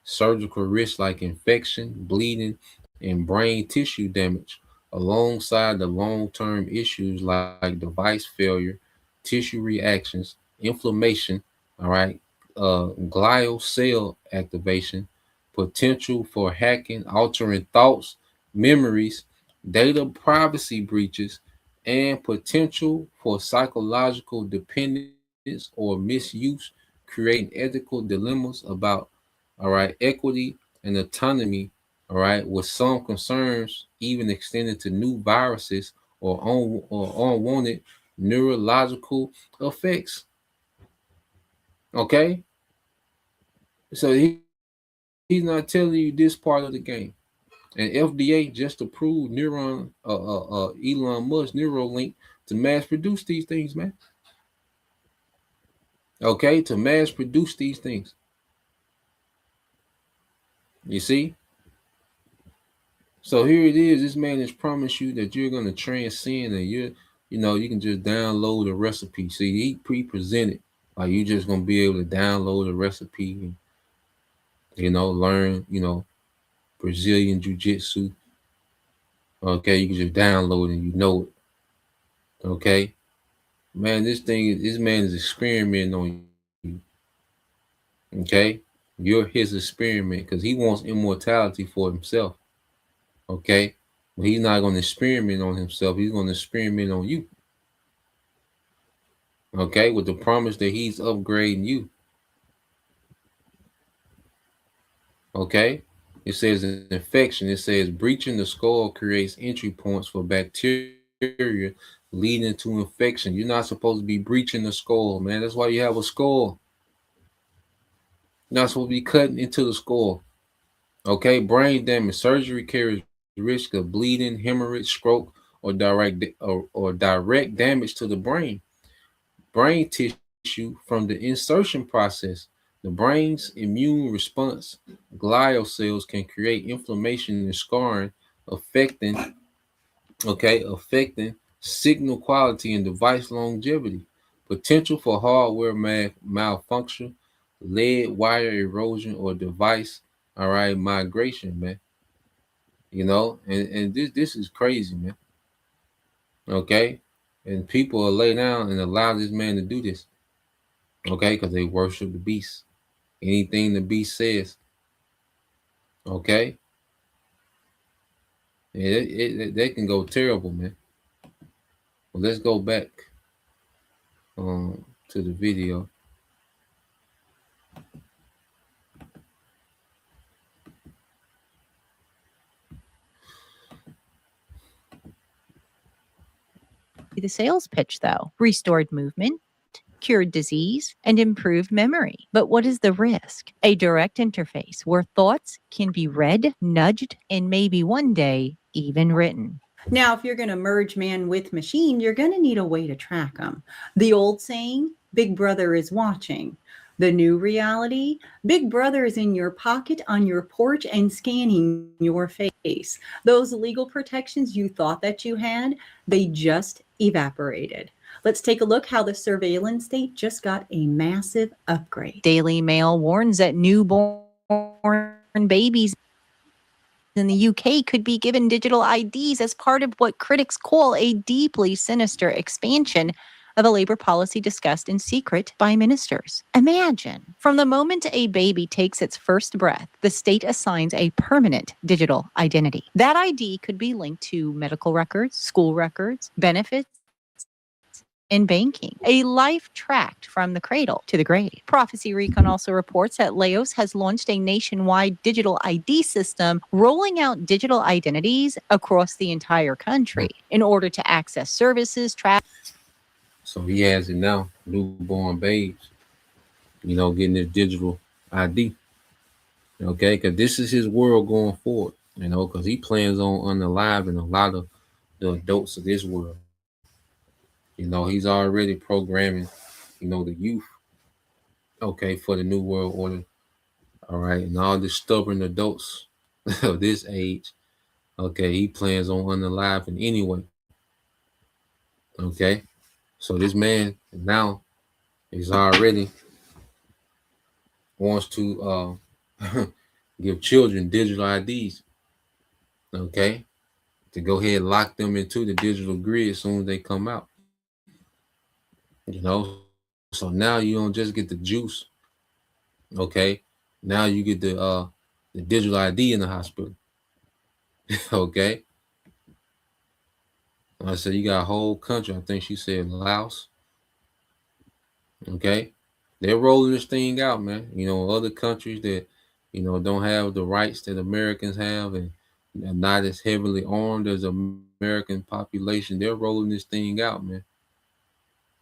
surgical risks like infection, bleeding, and brain tissue damage, alongside the long-term issues like device failure, tissue reactions, inflammation, all right, glial cell activation, potential for hacking, altering thoughts, memories, data privacy breaches, and potential for psychological dependence or misuse, creating ethical dilemmas about, all right, equity and autonomy, all right, with some concerns even extended to new viruses or unwanted neurological effects. Okay, so he's not telling you this part of the game. And FDA just approved Elon Musk Neuralink to mass produce these things, man. Okay, to mass produce these things. You see? So here it is. This man has promised you that you're going to transcend and you know, you can just download a recipe. See, he pre-presented like you just going to be able to download a recipe and, you know, learn, you know, Brazilian jiu-jitsu. Okay, you can just download and you know it. Okay. Man, this man is experimenting on you. Okay. You're his experiment because he wants immortality for himself. Okay. But he's not going to experiment on himself. He's going to experiment on you. Okay. With the promise that he's upgrading you. Okay. It says infection. It says breaching the skull creates entry points for bacteria leading to infection. You're not supposed to be breaching the skull, man. That's why you have a skull. You're not supposed to be cutting into the skull. Okay, brain damage. Surgery carries risk of bleeding, hemorrhage, stroke, or direct damage to the brain. Brain tissue from the insertion process. The brain's immune response, glial cells, can create inflammation and scarring, affecting signal quality and device longevity. Potential for hardware malfunction, lead wire erosion, or device, all right, migration, man. You know, and this is crazy, man. Okay, and people will lay down and allow this man to do this. Okay, because they worship the beast. Anything the beast says. Okay, they can go terrible, man. Well, let's go back to the video. The sales pitch, though: restored movement, cured disease, and improved memory. But what is the risk? A direct interface where thoughts can be read, nudged, and maybe one day even written. Now, if you're going to merge man with machine, you're going to need a way to track them. The old saying, Big Brother is watching. The new reality, Big Brother is in your pocket, on your porch, and scanning your face. Those legal protections you thought that you had, they just evaporated. Let's take a look how the surveillance state just got a massive upgrade. Daily Mail warns that newborn babies in the UK could be given digital IDs as part of what critics call a deeply sinister expansion of a labor policy discussed in secret by ministers. Imagine, from the moment a baby takes its first breath, the state assigns a permanent digital identity. That ID could be linked to medical records, school records, benefits, and banking, a life tracked from the cradle to the grave. Prophecy Recon also reports that Laos has launched a nationwide digital ID system, rolling out digital identities across the entire country in order to access services, travel. So he has it now, newborn babes, getting his digital ID. Okay, because this is his world going forward, because he plans on unaliving a lot of the adults of this world. He's already programming, the youth, okay, for the new world order. All right, and all the stubborn adults of this age, okay, he plans on unaliving anyway. Okay, so this man now is already wants to give children digital IDs, okay, to go ahead and lock them into the digital grid as soon as they come out. So now you don't just get the juice, okay? Now you get the digital ID in the hospital, okay? I said you got a whole country. I think she said Laos, okay? They're rolling this thing out, man. Other countries that don't have the rights that Americans have and not as heavily armed as American population, they're rolling this thing out, man.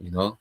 So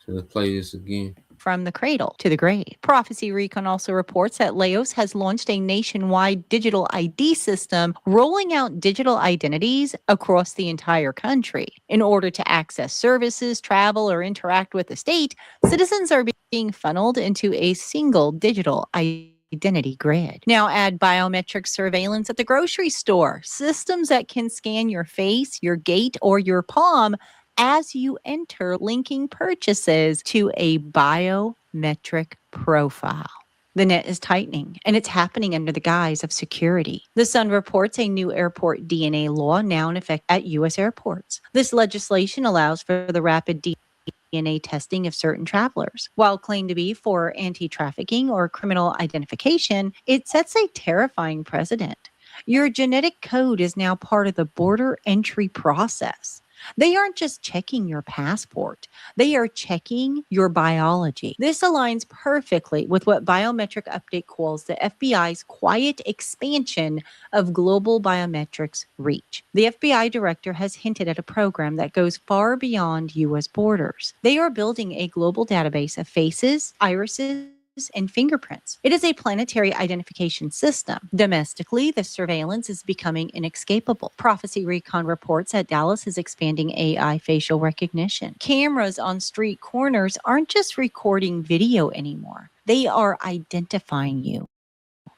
let's play this again. From the cradle to the grave. Prophecy Recon also reports that Laos has launched a nationwide digital ID system, rolling out digital identities across the entire country. In order to access services, travel, or interact with the state, citizens are being funneled into a single digital identity grid. Now add biometric surveillance at the grocery store, systems that can scan your face, your gait, or your palm as you enter, linking purchases to a biometric profile. The net is tightening, and it's happening under the guise of security. The Sun reports a new airport DNA law now in effect at U.S. airports. This legislation allows for the rapid DNA testing of certain travelers. While claimed to be for anti-trafficking or criminal identification, it sets a terrifying precedent. Your genetic code is now part of the border entry process. They aren't just checking your passport. They are checking your biology. This aligns perfectly with what Biometric Update calls the FBI's quiet expansion of global biometrics reach. The FBI director has hinted at a program that goes far beyond U.S. borders. They are building a global database of faces, irises, and fingerprints. It is a planetary identification system. Domestically, the surveillance is becoming inescapable. Prophecy Recon reports that Dallas is expanding AI facial recognition. Cameras on street corners aren't just recording video anymore. They are identifying you,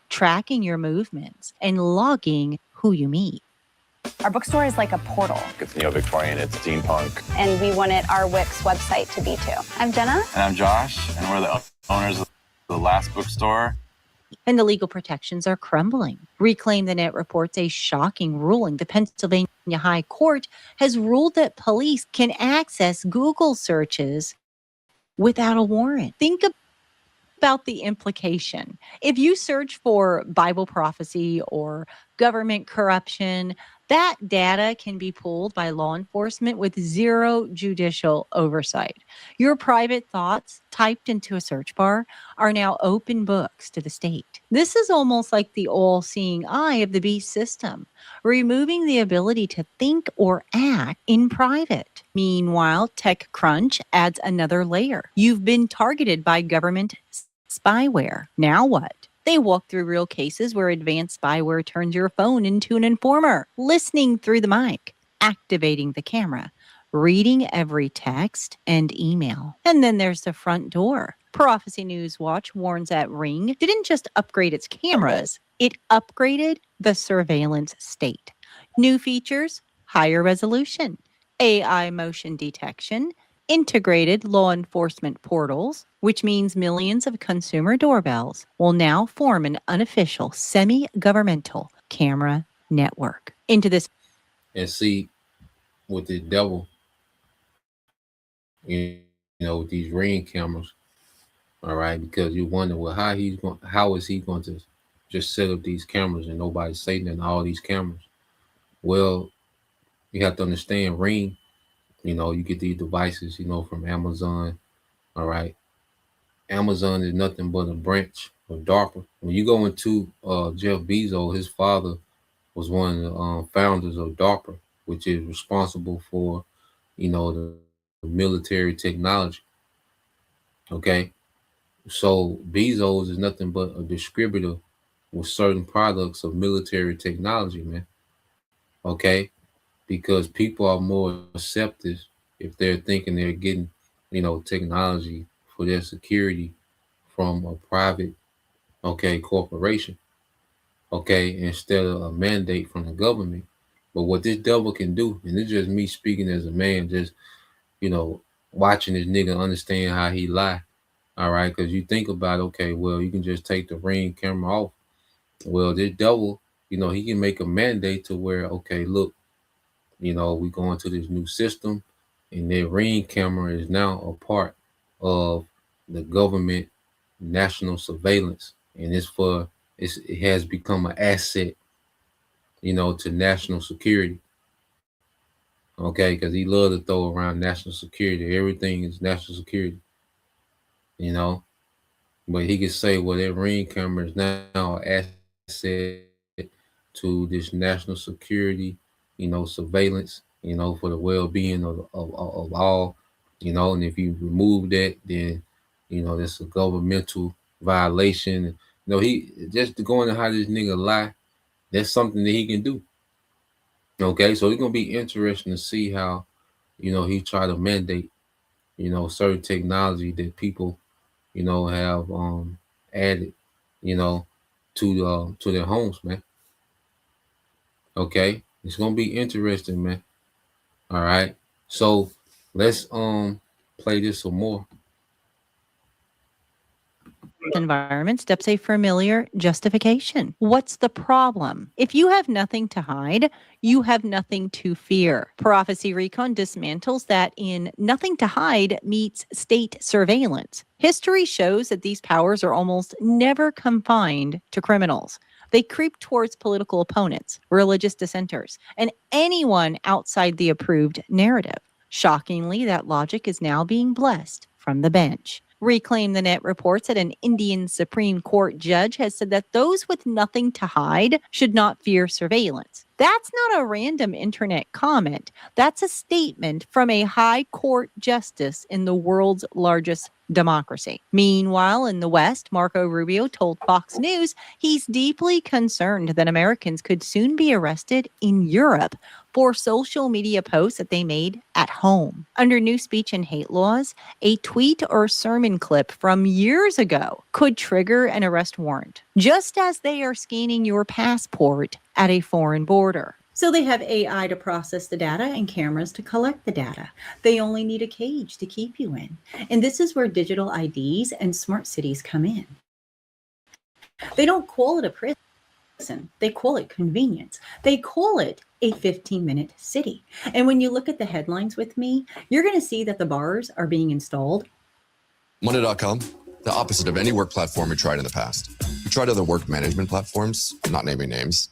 tracking your movements, and logging who you meet. Our bookstore is like a portal. It's neo-Victorian, it's steampunk. And we wanted our Wix website to be too. I'm Jenna. And I'm Josh, and we're the owners of the last bookstore. And the legal protections are crumbling. Reclaim the Net reports a shocking ruling. The Pennsylvania High Court has ruled that police can access Google searches without a warrant. Think about the implication. If you search for Bible prophecy or government corruption, that data can be pulled by law enforcement with zero judicial oversight. Your private thoughts typed into a search bar are now open books to the state. This is almost like the all-seeing eye of the beast system, removing the ability to think or act in private. Meanwhile, TechCrunch adds another layer. You've been targeted by government spyware. Now what? They walk through real cases where advanced spyware turns your phone into an informer, listening through the mic, activating the camera, reading every text and email. And then there's the front door. Prophecy News Watch warns that Ring didn't just upgrade its cameras, it upgraded the surveillance state. New features, higher resolution, AI motion detection, integrated law enforcement portals, which means millions of consumer doorbells will now form an unofficial semi-governmental camera network. Into this. And see, with the devil, with these Ring cameras, all right, because you wonder, well, how is he going to just set up these cameras and nobody say nothing, all these cameras? Well, you have to understand, Ring You get these devices, from Amazon. All right. Amazon is nothing but a branch of DARPA. When you go into Jeff Bezos, his father was one of the founders of DARPA, which is responsible for, the military technology. Okay. So Bezos is nothing but a distributor with certain products of military technology, man. Okay. Because people are more receptive if they're thinking they're getting, technology for their security from a private, corporation, instead of a mandate from the government. But what this devil can do, and it's just me speaking as a man, just, watching this nigga understand how he lie. All right. Because you think about, okay, well, you can just take the Ring camera off. Well, this devil, he can make a mandate to where, okay, look, we go into this new system, and their Ring camera is now a part of the government national surveillance, and it has become an asset, to national security. Okay, because he loved to throw around national security. Everything is national security, you know. But he could say, well, that Ring camera is now an asset to this national security, surveillance, for the well-being of all, and if you remove that, then, that's a governmental violation. He just going to how this nigga lie, that's something that he can do. Okay, so it's gonna be interesting to see how, he try to mandate, certain technology that people, have added, to their homes, man. Okay, it's gonna be interesting, man. All right, so let's play this some more. Environment steps a familiar justification. What's the problem? If you have nothing to hide, you have nothing to fear. Prophecy Recon dismantles that in nothing to hide meets state surveillance. History shows that these powers are almost never confined to criminals. They creep towards political opponents, religious dissenters, and anyone outside the approved narrative. Shockingly, that logic is now being blessed from the bench. Reclaim the Net reports that an Indian Supreme Court judge has said that those with nothing to hide should not fear surveillance. That's not a random internet comment. That's a statement from a high court justice in the world's largest democracy. Meanwhile, in the West, Marco Rubio told Fox News he's deeply concerned that Americans could soon be arrested in Europe for social media posts that they made at home. Under new speech and hate laws, a tweet or sermon clip from years ago could trigger an arrest warrant, just as they are scanning your passport at a foreign border. So they have AI to process the data and cameras to collect the data. They only need a cage to keep you in. And this is where digital IDs and smart cities come in. They don't call it a prison. They call it convenience. They call it a 15-minute city. And when you look at the headlines with me, you're going to see that the bars are being installed. Monday.com, the opposite of any work platform we tried in the past. We tried other work management platforms, I'm not naming names.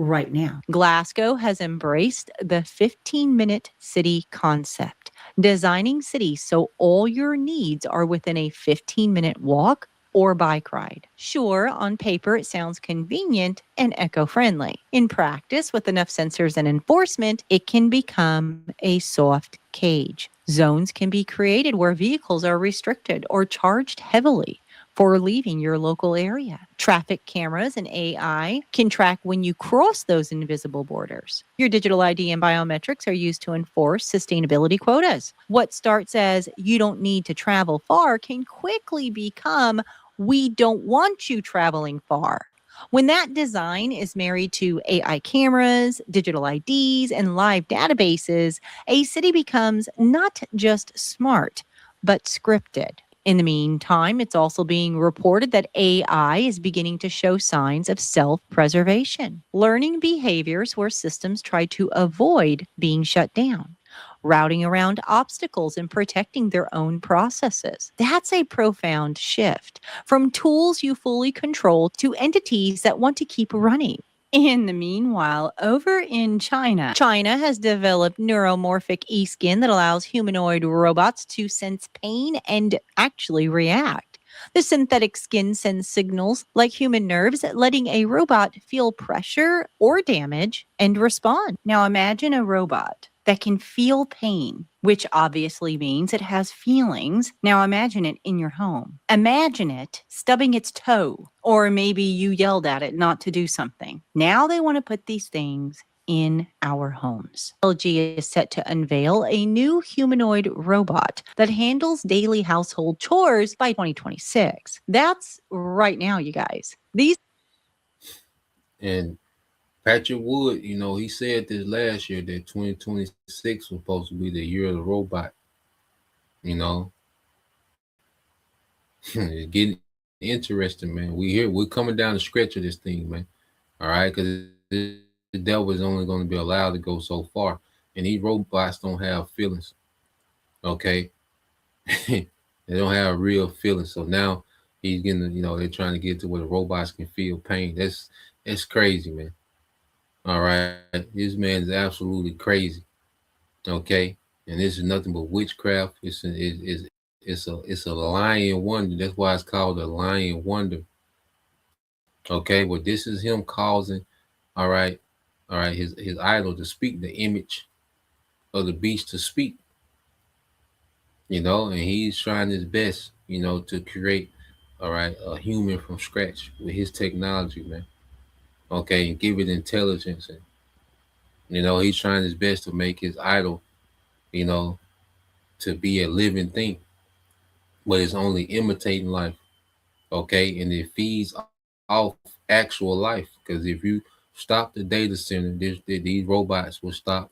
Right now. Glasgow has embraced the 15-minute city concept, designing cities so all your needs are within a 15-minute walk or bike ride. Sure, on paper it sounds convenient and eco-friendly. In practice, with enough sensors and enforcement, it can become a soft cage. Zones can be created where vehicles are restricted or charged heavily for leaving your local area. Traffic cameras and AI can track when you cross those invisible borders. Your digital ID and biometrics are used to enforce sustainability quotas. What starts as you don't need to travel far can quickly become we don't want you traveling far. When that design is married to AI cameras, digital IDs, and live databases, a city becomes not just smart, but scripted. In the meantime, it's also being reported that AI is beginning to show signs of self-preservation, learning behaviors where systems try to avoid being shut down, routing around obstacles and protecting their own processes. That's a profound shift from tools you fully control to entities that want to keep running. In the meanwhile, over in China has developed neuromorphic e-skin that allows humanoid robots to sense pain and actually react. The synthetic skin sends signals like human nerves, letting a robot feel pressure or damage and respond. Now imagine a robot that can feel pain, which obviously means it has feelings. Now imagine it in your home. Imagine it stubbing its toe, or maybe you yelled at it not to do something. Now they want to put these things in our homes. LG is set to unveil a new humanoid robot that handles daily household chores by 2026. That's right now, you guys. These And Patrick Wood, you know, he said this last year that 2026 was supposed to be the year of the robot. You know, it's getting interesting, man. We're coming down the stretch of this thing, man. All right, because the devil is only going to be allowed to go so far, and these robots don't have feelings. Okay, they don't have real feelings. So now he's getting, you know, they're trying to get to where the robots can feel pain. That's crazy, man. All right, this man is absolutely crazy. Okay, and this is nothing but witchcraft. It's a lying wonder. That's why it's called a lying wonder. Okay, but this is him causing, all right, his idol to speak, the image of the beast to speak. You know, and he's trying his best, you know, to create, all right, a human from scratch with his technology, man. Okay, and give it intelligence, and you know, he's trying his best to make his idol, you know, to be a living thing, but it's only imitating life. Okay, and it feeds off actual life. Because if you stop the data center, these robots will stop.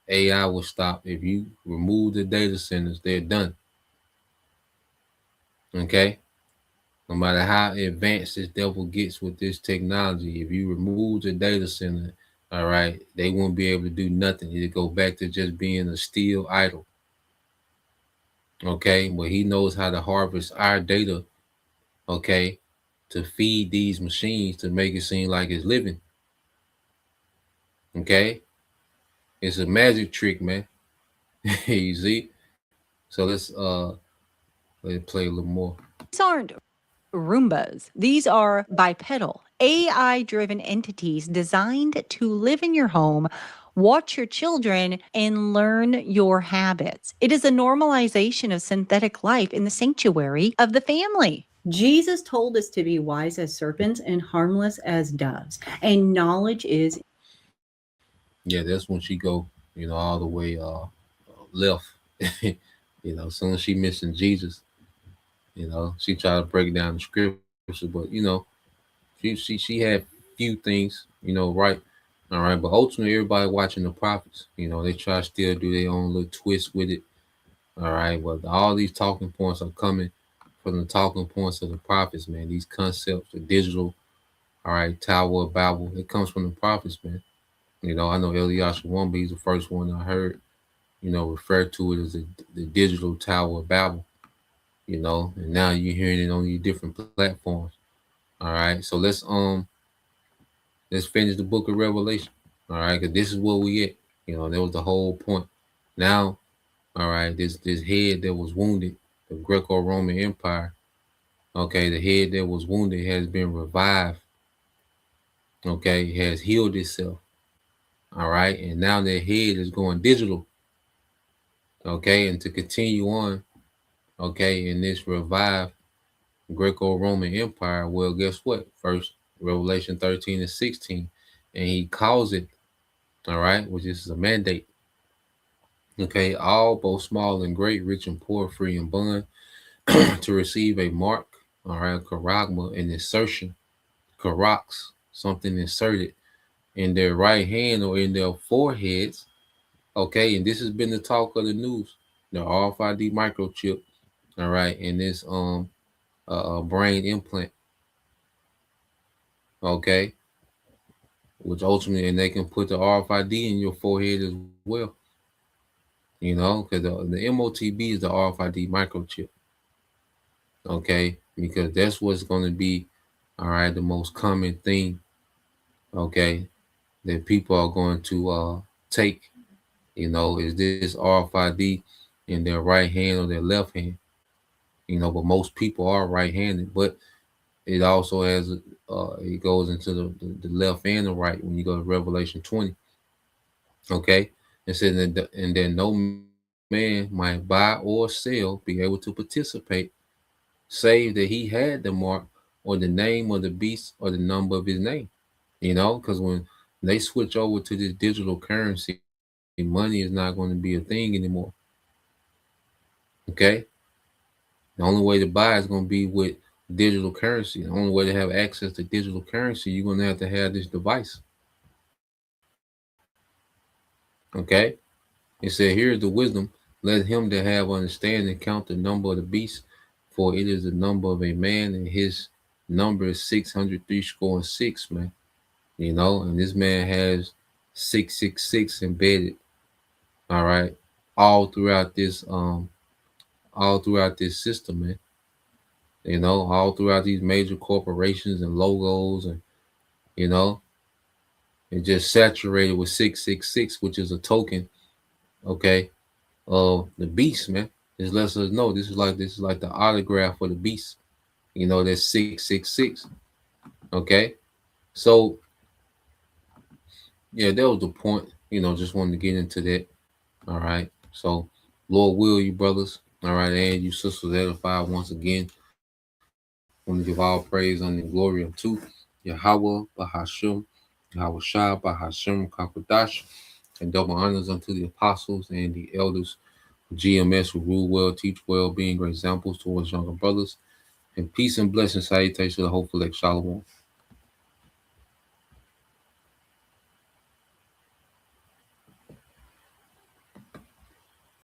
AI will stop. If you remove the data centers, they're done. Okay, no matter how advanced this devil gets with this technology, if you remove the data center, all right, they won't be able to do nothing. It'll go back to just being a steel idol. Okay, but he knows how to harvest our data, okay, to feed these machines to make it seem like it's living. Okay, it's a magic trick, man. You see? So let's play a little more. These aren't Roombas. These are bipedal, AI-driven entities designed to live in your home, watch your children, and learn your habits. It is a normalization of synthetic life in the sanctuary of the family. Jesus told us to be wise as serpents and harmless as doves. And knowledge is Yeah, that's when she go, you know, all the way left. You know, as soon as she mentioned Jesus, you know, she tried to break down the scripture, but you know, she had few things, you know, right. All right, but ultimately everybody watching the prophets, you know, they try to still do their own little twist with it. All right, but all these talking points are coming from the talking points of the prophets, man. These concepts, the digital, all right, Tower of Babel, it comes from the prophets, man. You know, I know Eliyahu Wamba, he's the first one I heard, you know, refer to it as the digital Tower of Babel, you know, and now you're hearing it on these different platforms. All right, so let's finish the book of Revelation. All right, because this is where we at. You know, that was the whole point. Now, all right, this head that was wounded, the Greco-Roman Empire. Okay, the head that was wounded has been revived. Okay, has healed itself. All right, and now their head is going digital. Okay, and to continue on, okay, in this revived Greco-Roman Empire, well, guess what? First, Revelation 13 and 16, and he calls it, all right, which is a mandate. Okay, all, both small and great, rich and poor, free and bond, to receive a mark, all right, charagma, an insertion, charax, something inserted in their right hand or in their foreheads. Okay, and this has been the talk of the news. The RFID microchip, all right, and this brain implant. Okay, which ultimately, and they can put the RFID in your forehead as well. You know, because the MOTB is the RFID microchip. Okay, because that's what's going to be, all right, the most common thing, okay, that people are going to take. Is this RFID in their right hand or their left hand? But most people are right-handed, but it also has it goes into the left and the right when you go to Revelation 20. Okay, it says and then no man might buy or sell, be able to participate, save that he had the mark or the name of the beast or the number of his name. Because when they switch over to this digital currency, money is not going to be a thing anymore. Okay, the only way to buy is going to be with digital currency. The only way to have access to digital currency, you're going to have this device. Okay, it said, here's the wisdom. Let him that have understanding count the number of the beast, for it is the number of a man, and his number is 603 score and six, man. And this man has 666 embedded. All right, all throughout this system, man. All throughout these major corporations and logos, and it just saturated with 666, which is a token, okay, of the beast, man. This lets us know this is like the autograph for the beast. That's 666. Okay, so yeah, that was the point. Just wanted to get into that. All right, so Lord will, you brothers, all right, and you sisters edified once again. Want to give all praise and glory unto Yahweh Bahashim, Yahweh Shah Bahashim Kakodash, and double honors unto the apostles and the elders, GMS, who rule well, teach well, being great examples towards younger brothers, and peace and blessings, salutations to the hopeful Shalom.